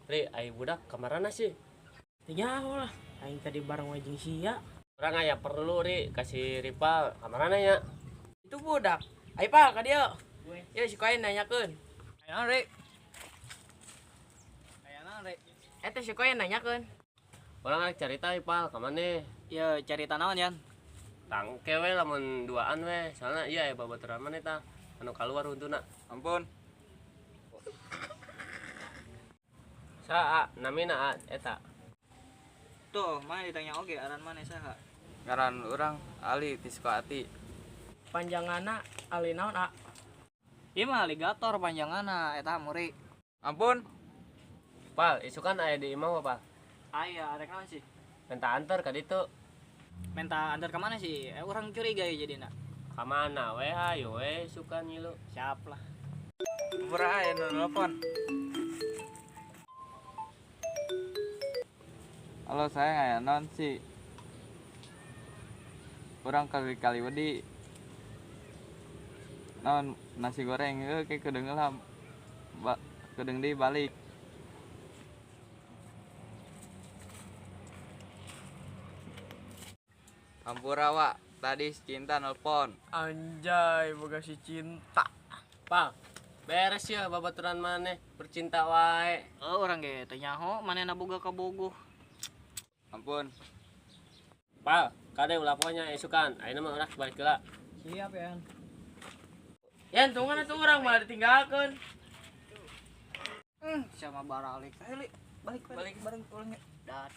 Ri, ai budak kamarana sih. Tinggal lah. Aing tadi bareng wajing sia. Orang aya perlu Ri kasih rival kamarana ya. Itu budak. Ayo pal ka dia. Ya si koin nanyakeun. Ayo Rek. Ayo Rek. Eta si koin nanyakeun. Orang rek carita ipal ka maneh. Ya cerita naon Yan? Tangke we lamun duaan we. Soalna ieu aya babaturan maneh tah anu kaluar huntuna. Ampun. Saa namina eta. Tuh, mana ditanya oge aran mana saha? Ngaran orang Ali Tiskoati. Panjanganna ali naon a? Ieu mah aligator panjanganna eta muri. Ampun, Pal, isukan aya di imah apa? Aya arek naon sih? Minta antar ka ditu. Minta antar ke mana sih? Orang curiga ya jadina. Ka mana we ayo we isukan ngilu. Siap lah. pura aya nu nelpon. Halo sayang, aya naon sih? Urang kali-kali wedi. Naon nasi goreng kayak kedeung lah. Kedeung deui balik. Ampura wa, tadi si Cinta nelpon. Anjay, boga si cinta. Pal, beres ya babaturan maneh bercinta wae. Oh, orang ge teh nyaho manehna boga ka bogoh. Ampun. Pal, kade ulah ponya isukan. Ayeuna mah urang balik heula. Siap Yan. Yan tunggu atuh urang malah ditinggalkeun. Sama baralik. Ayo Li, balik bareng ulangnya. Dat.